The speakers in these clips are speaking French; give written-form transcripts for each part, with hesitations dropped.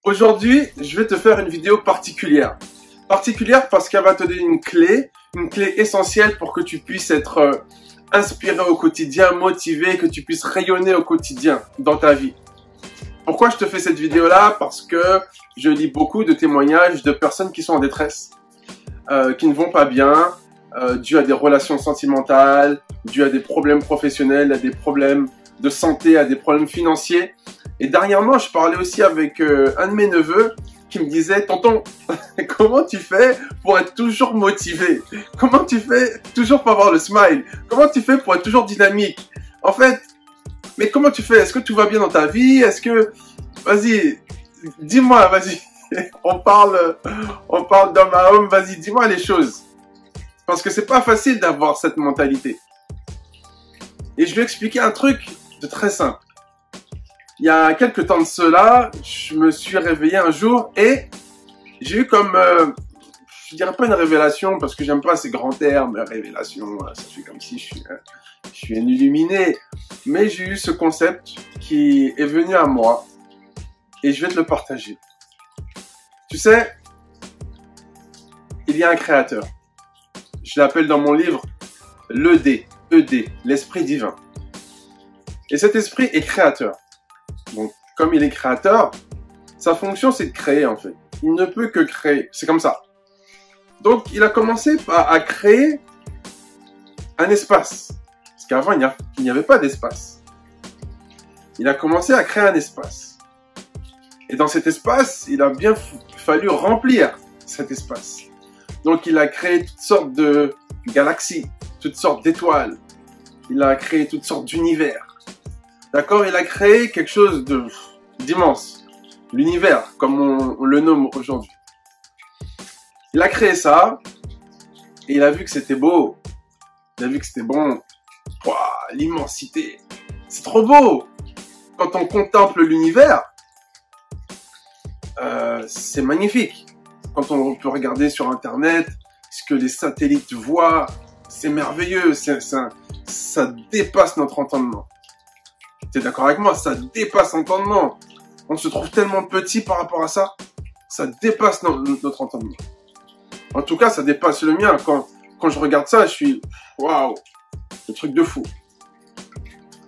Aujourd'hui, je vais te faire une vidéo particulière. Particulière parce qu'elle va te donner une clé essentielle pour que tu puisses être inspiré au quotidien, motivé, que tu puisses rayonner au quotidien dans ta vie. Pourquoi je te fais cette vidéo-là? Parce que je lis beaucoup de témoignages de personnes qui sont en détresse, qui ne vont pas bien, dû à des relations sentimentales, dû à des problèmes professionnels, à des problèmes de santé, à des problèmes financiers. Et dernièrement, je parlais aussi avec un de mes neveux qui me disait « Tonton, comment tu fais pour être toujours motivé? Comment tu fais toujours pour avoir le smile? Comment tu fais pour être toujours dynamique? En fait, mais comment tu fais? Est-ce que tout va bien dans ta vie? Est-ce que... Vas-y, dis-moi, vas-y. On parle d'homme à homme, vas-y, dis-moi les choses. Parce que c'est pas facile d'avoir cette mentalité. Et je vais expliquer un truc de très simple. Il y a quelques temps de cela, je me suis réveillé un jour et j'ai eu comme, je dirais pas une révélation parce que j'aime pas ces grands termes, révélation, ça fait comme si je suis un illuminé. Mais j'ai eu ce concept qui est venu à moi et je vais te le partager. Tu sais, il y a un créateur. Je l'appelle dans mon livre l'ED, l'esprit divin. Et cet esprit est créateur. Donc, comme il est créateur, sa fonction, c'est de créer, en fait. Il ne peut que créer. C'est comme ça. Donc, il a commencé à créer un espace. Parce qu'avant, il n'y avait pas d'espace. Il a commencé à créer un espace. Et dans cet espace, il a bien fallu remplir cet espace. Donc, il a créé toutes sortes de galaxies, toutes sortes d'étoiles. Il a créé toutes sortes d'univers. D'accord, il a créé quelque chose d'immense. L'univers, comme on le nomme aujourd'hui. Il a créé ça, et il a vu que c'était beau. Il a vu que c'était bon. Ouah, l'immensité. C'est trop beau. Quand on contemple l'univers, c'est magnifique. Quand on peut regarder sur Internet, ce que les satellites voient, c'est merveilleux. Ça dépasse notre entendement. T'es d'accord avec moi? Ça dépasse l'entendement. On se trouve tellement petit par rapport à ça. Ça dépasse notre entendement. En tout cas, ça dépasse le mien. Quand je regarde ça, je suis... Waouh! Le truc de fou.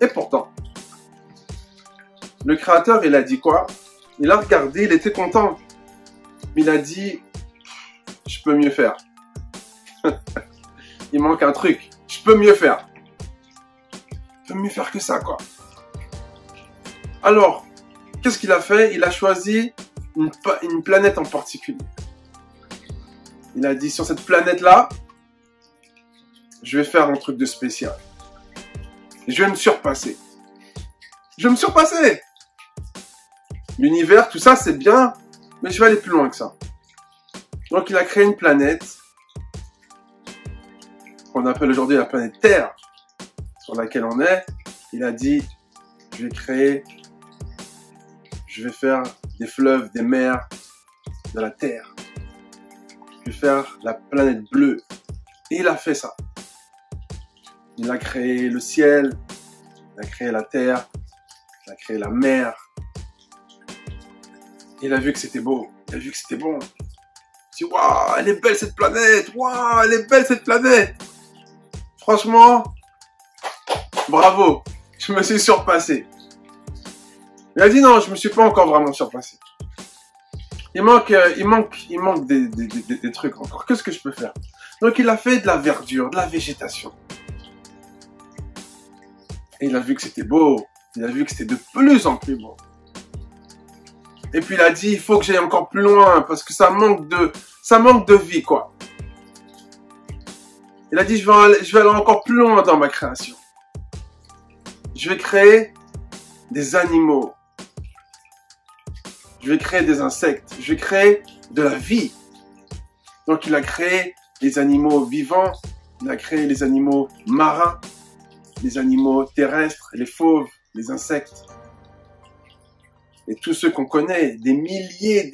Et pourtant, le créateur, il a dit quoi? Il a regardé, il était content. Il a dit... Je peux mieux faire. Il manque un truc. Je peux mieux faire. Je peux mieux faire que ça, quoi. Alors, qu'est-ce qu'il a fait? Il a choisi une planète en particulier. Il a dit, sur cette planète-là, je vais faire un truc de spécial. Je vais me surpasser. Je vais me surpasser! L'univers, tout ça, c'est bien, mais je vais aller plus loin que ça. Donc, il a créé une planète qu'on appelle aujourd'hui la planète Terre, sur laquelle on est. Il a dit, je vais faire des fleuves, des mers, de la terre. Je vais faire la planète bleue. Et il a fait ça. Il a créé le ciel, il a créé la terre, il a créé la mer. Il a vu que c'était beau, il a vu que c'était bon. Il dit, waouh, elle est belle cette planète, waouh, elle est belle cette planète. Franchement, bravo, je me suis surpassé. Il a dit non, je me suis pas encore vraiment surpassé. Il manque des trucs encore. Qu'est-ce que je peux faire? Donc il a fait de la verdure, de la végétation. Et il a vu que c'était beau. Il a vu que c'était de plus en plus beau. Et puis il a dit, il faut que j'aille encore plus loin parce que ça manque de vie, quoi. Il a dit, je vais aller encore plus loin dans ma création. Je vais créer des animaux. Je vais créer des insectes. Je vais créer de la vie. Donc, il a créé les animaux vivants. Il a créé les animaux marins, les animaux terrestres, les fauves, les insectes. Et tous ceux qu'on connaît, des milliers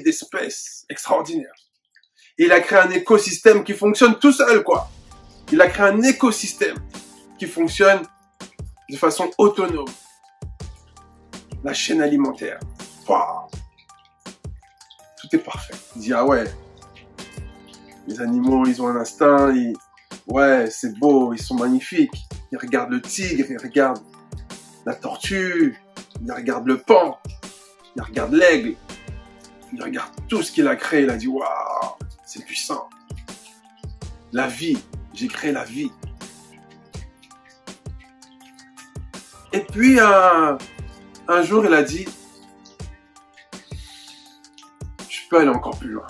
d'espèces extraordinaires. Et il a créé un écosystème qui fonctionne tout seul, quoi. Il a créé un écosystème qui fonctionne de façon autonome. La chaîne alimentaire. Wow. tout est parfait. Il dit, ah ouais, les animaux, ils ont un instinct, ouais, c'est beau, ils sont magnifiques. Ils regardent le tigre, ils regardent la tortue, ils regardent le paon, ils regardent l'aigle, ils regardent tout ce qu'il a créé. Il a dit, waouh, c'est puissant. La vie, j'ai créé la vie. Et puis, un jour, il a dit, je peux aller encore plus loin.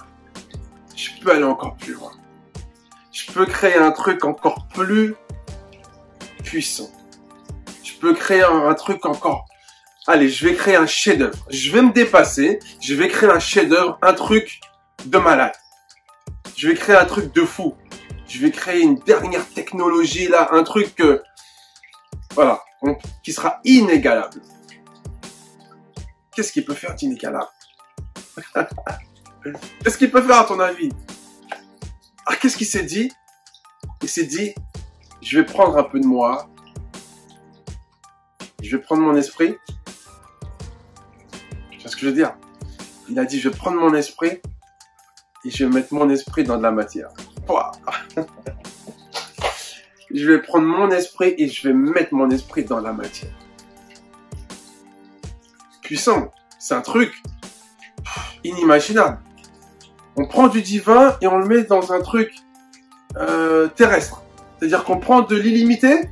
Je peux aller encore plus loin. Je peux créer un truc encore plus puissant. Je peux créer un truc encore... Allez, je vais créer un chef-d'œuvre. Je vais me dépasser. Je vais créer un chef-d'œuvre, un truc de malade. Je vais créer un truc de fou. Je vais créer une dernière technologie là, un truc voilà, qui sera inégalable. Qu'est-ce qu'il peut faire d'inégalable? Qu'est-ce qu'il peut faire à ton avis? Ah, qu'est-ce qu'il s'est dit? Il s'est dit, je vais prendre un peu de moi. Je vais prendre mon esprit. Tu vois ce que je veux dire? Il a dit, je vais prendre mon esprit et je vais mettre mon esprit dans de la matière. Pouah. Je vais prendre mon esprit et je vais mettre mon esprit dans la matière. Puissant. C'est un truc inimaginable. On prend du divin et on le met dans un truc terrestre. C'est-à-dire qu'on prend de l'illimité,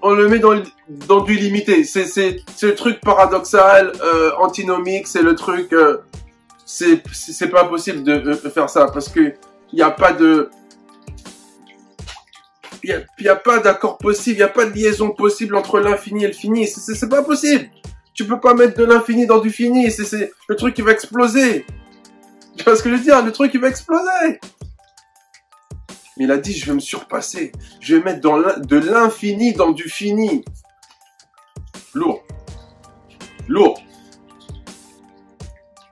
on le met dans du limité. C'est le truc paradoxal, antinomique, c'est le truc... c'est pas possible de faire ça parce que il n'y a pas de... Il y a pas d'accord possible, il n'y a pas de liaison possible entre l'infini et le fini. C'est pas possible. Tu peux pas mettre de l'infini dans du fini. C'est le truc qui va exploser. Tu vois ce que je veux dire? Le truc qui va exploser. Mais il a dit, je vais me surpasser. Je vais mettre de l'infini dans du fini. Lourd. Lourd.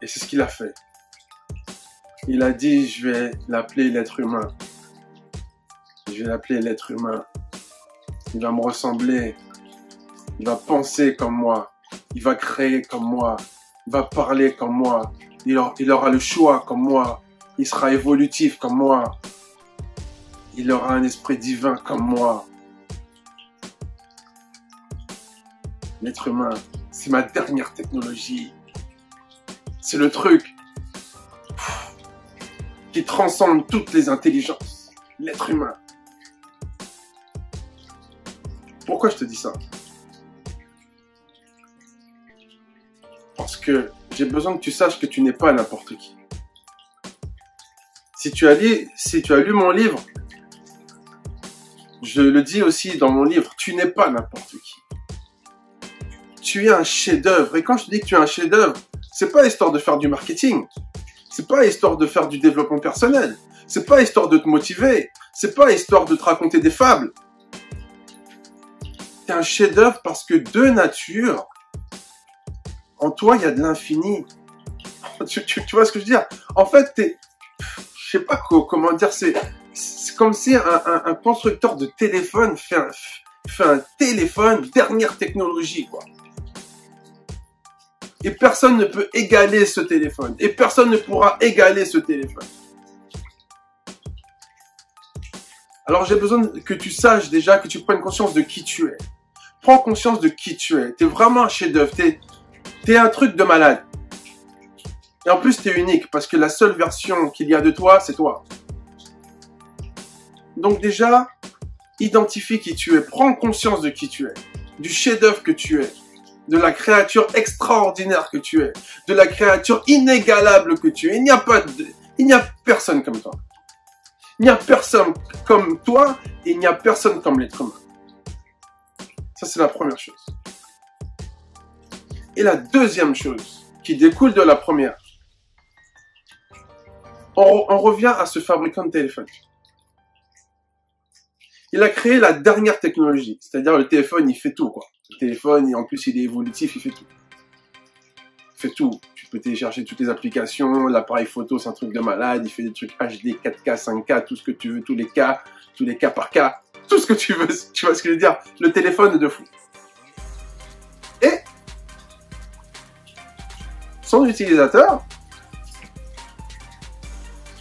Et c'est ce qu'il a fait. Il a dit, je vais l'appeler l'être humain. Je vais l'appeler l'être humain. Il va me ressembler. Il va penser comme moi. Il va créer comme moi. Il va parler comme moi. Il aura le choix comme moi. Il sera évolutif comme moi. Il aura un esprit divin comme moi. L'être humain, c'est ma dernière technologie. C'est le truc qui transcende toutes les intelligences. L'être humain. Pourquoi je te dis ça? Parce que j'ai besoin que tu saches que tu n'es pas n'importe qui. Si tu as lu mon livre, je le dis aussi dans mon livre, tu n'es pas n'importe qui. Tu es un chef-d'œuvre. Et quand je te dis que tu es un chef-d'œuvre, c'est pas histoire de faire du marketing. C'est pas histoire de faire du développement personnel. C'est pas histoire de te motiver. C'est pas histoire de te raconter des fables. Tu es un chef-d'œuvre parce que de nature, en toi, il y a de l'infini. Tu vois ce que je veux dire? En fait, je sais pas comment dire, c'est comme si un constructeur de téléphone fait un téléphone dernière technologie, quoi. Et personne ne peut égaler ce téléphone. Et personne ne pourra égaler ce téléphone. Alors j'ai besoin que tu saches déjà, que tu prennes conscience de qui tu es. Prends conscience de qui tu es. T'es vraiment un chef-d'œuvre. T'es un truc de malade. Et en plus, t'es unique parce que la seule version qu'il y a de toi, c'est toi. Donc déjà, identifie qui tu es. Prends conscience de qui tu es. Du chef-d'œuvre que tu es. De la créature extraordinaire que tu es. De la créature inégalable que tu es. Il n'y a personne comme toi. Il n'y a personne comme toi et il n'y a personne comme l'être humain. Ça, c'est la première chose. Et la deuxième chose qui découle de la première, on revient à ce fabricant de téléphone. Il a créé la dernière technologie, c'est-à-dire le téléphone, il fait tout, quoi. Le téléphone, en plus, il est évolutif, il fait tout. Il fait tout. Tu peux télécharger toutes les applications, l'appareil photo, c'est un truc de malade, il fait des trucs HD, 4K, 5K, tout ce que tu veux, tous les cas par cas, tout ce que tu veux, tu vois ce que je veux dire? Le téléphone est de fou. Et son utilisateur,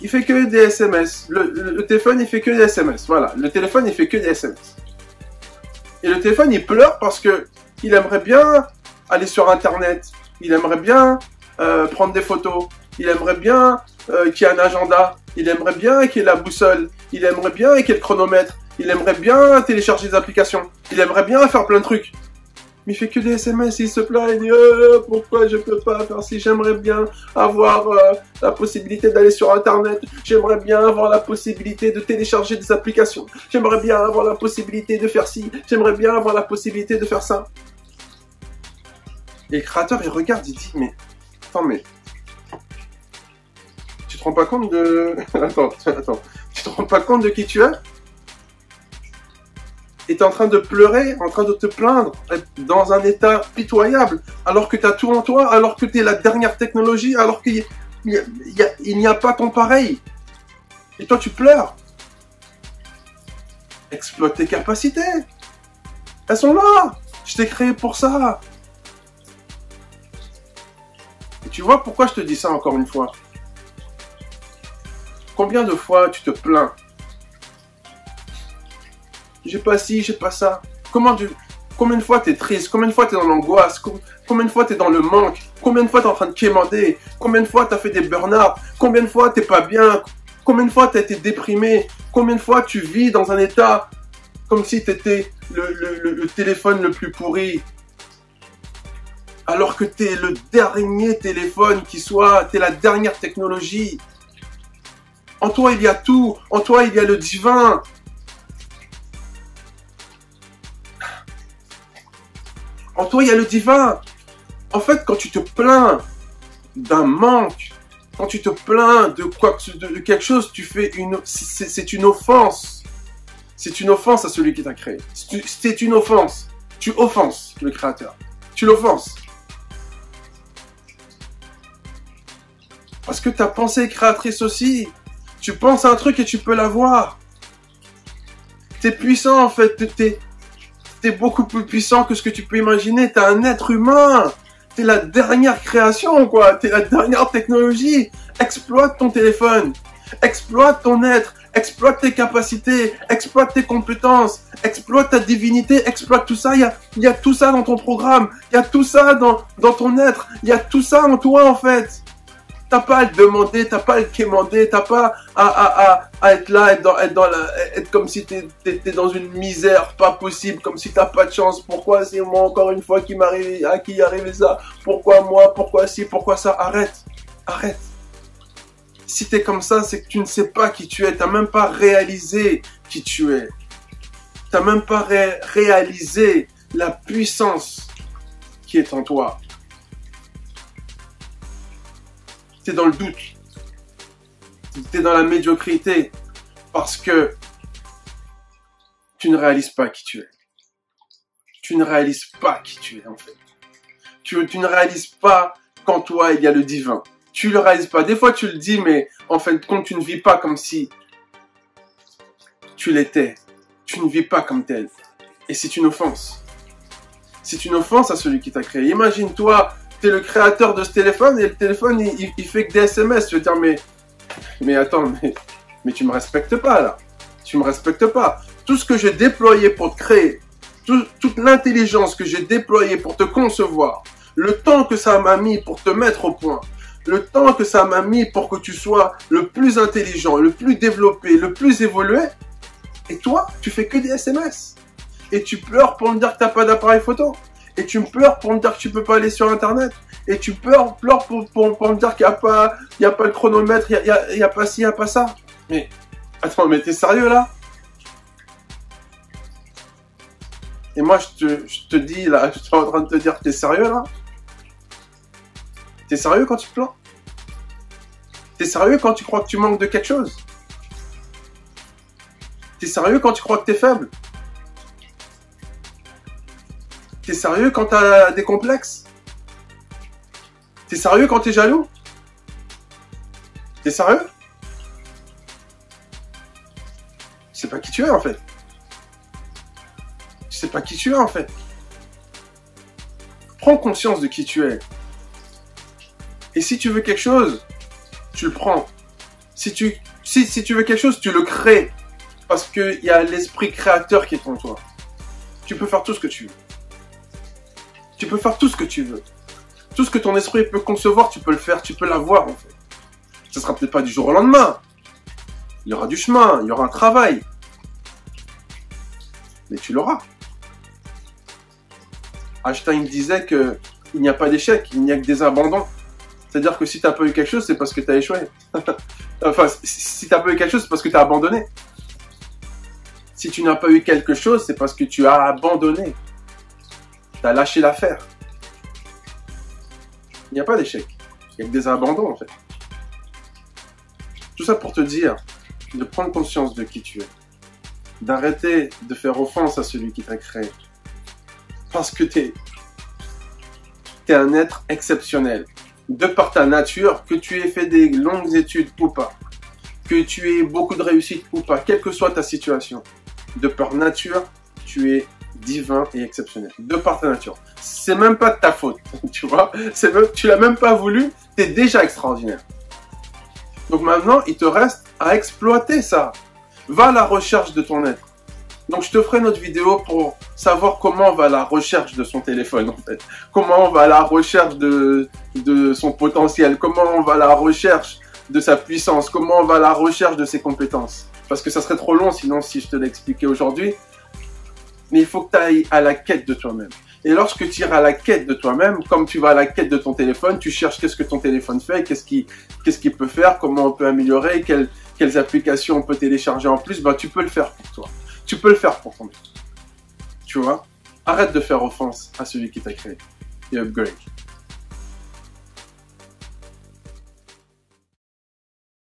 il fait que des SMS. Le téléphone, il fait que des SMS. Voilà, le téléphone, il fait que des SMS. Et le téléphone, il pleure parce que il aimerait bien aller sur Internet. Il aimerait bien prendre des photos. Il aimerait bien qu'il y ait un agenda. Il aimerait bien qu'il y ait la boussole. Il aimerait bien qu'il y ait le chronomètre. Il aimerait bien télécharger des applications. Il aimerait bien faire plein de trucs. Mais il fait que des SMS, il se plaint, il dit pourquoi je peux pas faire ci, j'aimerais bien avoir la possibilité d'aller sur Internet, j'aimerais bien avoir la possibilité de télécharger des applications, j'aimerais bien avoir la possibilité de faire ci, j'aimerais bien avoir la possibilité de faire ça. Et le créateur, il regarde, il dit, mais, attends, mais, tu te rends pas compte de... attends, tu te rends pas compte de qui tu es? Et t'es en train de pleurer, en train de te plaindre, être dans un état pitoyable, alors que t'as tout en toi, alors que t'es la dernière technologie, alors qu'il n'y a pas ton pareil. Et toi, tu pleures. Exploite tes capacités. Elles sont là. Je t'ai créé pour ça. Et tu vois pourquoi je te dis ça encore une fois? Combien de fois tu te plains? J'ai pas ci, j'ai pas ça. Combien de fois t'es triste? Combien de fois t'es dans l'angoisse? Combien de fois t'es dans le manque? Combien de fois t'es en train de quémander? Combien de fois t'as fait des burn-out? Combien de fois t'es pas bien? Combien de fois t'as été déprimé? Combien de fois tu vis dans un état comme si t'étais le téléphone le plus pourri? Alors que t'es le dernier téléphone qui soit, t'es la dernière technologie. En toi il y a tout, en toi il y a le divin. En toi, il y a le divin. En fait, quand tu te plains d'un manque, quand tu te plains de quelque chose, tu fais c'est une offense. C'est une offense à celui qui t'a créé. C'est une offense. Tu offenses le créateur. Tu l'offenses. Parce que ta pensée est créatrice aussi. Tu penses à un truc et tu peux l'avoir. T'es puissant en fait. T'es beaucoup plus puissant que ce que tu peux imaginer. T'es un être humain. T'es la dernière création, quoi. T'es la dernière technologie. Exploite ton téléphone. Exploite ton être. Exploite tes capacités. Exploite tes compétences. Exploite ta divinité. Exploite tout ça. Il y a tout ça dans ton programme. Il y a tout ça dans ton être. Il y a tout ça en toi, en fait. T'as pas à le demander, t'as pas à le quémander, t'as pas à être là, être comme si t'étais dans une misère pas possible, comme si t'as pas de chance. Pourquoi c'est moi encore une fois qui arrive ça? Pourquoi moi? Pourquoi ci? Pourquoi ça? Arrête. Si t'es comme ça, c'est que tu ne sais pas qui tu es. T'as même pas réalisé qui tu es. T'as même pas réalisé la puissance qui est en toi. T'es dans le doute, t'es dans la médiocrité, parce que tu ne réalises pas qui tu es. Tu ne réalises pas qui tu es, en fait. Tu ne réalises pas qu'en toi, il y a le divin. Tu le réalises pas. Des fois, tu le dis, mais en fin de compte, tu ne vis pas comme si tu l'étais. Tu ne vis pas comme tel. Et c'est une offense. C'est une offense à celui qui t'a créé. Imagine-toi, t'es le créateur de ce téléphone et le téléphone il fait que des SMS. Tu veux dire mais attends, mais tu me respectes pas là. Tu me respectes pas. Tout ce que j'ai déployé pour te créer, toute l'intelligence que j'ai déployée pour te concevoir, le temps que ça m'a mis pour te mettre au point, le temps que ça m'a mis pour que tu sois le plus intelligent, le plus développé, le plus évolué, et toi, tu fais que des SMS. Et tu pleures pour me dire que t'as pas d'appareil photo. Et tu me pleures pour me dire que tu peux pas aller sur Internet. Et tu pleures pour me dire qu'il y a pas le chronomètre, il y a pas ci, il y a pas ça. Mais, attends, mais t'es sérieux là? Et moi, je te dis là, je suis en train de te dire que t'es sérieux là? T'es sérieux quand tu te plains? T'es sérieux quand tu crois que tu manques de quelque chose? T'es sérieux quand tu crois que t'es faible? T'es sérieux quand t'as des complexes? T'es sérieux quand t'es jaloux? T'es sérieux? Tu sais pas qui tu es en fait. Tu sais pas qui tu es en fait. Prends conscience de qui tu es. Et si tu veux quelque chose, tu le prends. Si tu veux quelque chose, tu le crées. Parce qu'il y a l'esprit créateur qui est en toi. Tu peux faire tout ce que tu veux. Tu peux faire tout ce que tu veux. Tout ce que ton esprit peut concevoir, tu peux le faire, tu peux l'avoir en fait. Ce sera peut-être pas du jour au lendemain. Il y aura du chemin, il y aura un travail. Mais tu l'auras. Einstein disait que il n'y a pas d'échec, il n'y a que des abandons. C'est-à-dire que si tu n'as pas eu quelque chose, c'est parce que tu as échoué. Enfin, si tu n'as pas eu quelque chose, c'est parce que tu as abandonné. Si tu n'as pas eu quelque chose, c'est parce que tu as abandonné. Tu as lâché l'affaire. Il n'y a pas d'échec. Il n'y a que des abandons, en fait. Tout ça pour te dire de prendre conscience de qui tu es. D'arrêter de faire offense à celui qui t'a créé. Parce que t'es un être exceptionnel. De par ta nature, que tu aies fait des longues études ou pas, que tu aies beaucoup de réussite ou pas, quelle que soit ta situation, de par nature, tu es divin et exceptionnel. De par ta nature. C'est même pas de ta faute, tu vois. Tu l'as même pas voulu, t'es déjà extraordinaire. Donc maintenant, il te reste à exploiter ça. Va à la recherche de ton être. Donc je te ferai une autre vidéo pour savoir comment on va à la recherche de son téléphone en fait. Comment on va à la recherche de son potentiel. Comment on va à la recherche de sa puissance. Comment on va à la recherche de ses compétences. Parce que ça serait trop long sinon si je te l'expliquais aujourd'hui. Mais il faut que tu ailles à la quête de toi-même. Et lorsque tu iras à la quête de toi-même, comme tu vas à la quête de ton téléphone, tu cherches qu'est-ce que ton téléphone fait, qu'est-ce qu'il peut faire, comment on peut améliorer, quelles applications on peut télécharger en plus, bah tu peux le faire pour toi. Tu peux le faire pour ton équipe. Tu vois? Arrête de faire offense à celui qui t'a créé. Et upgrade.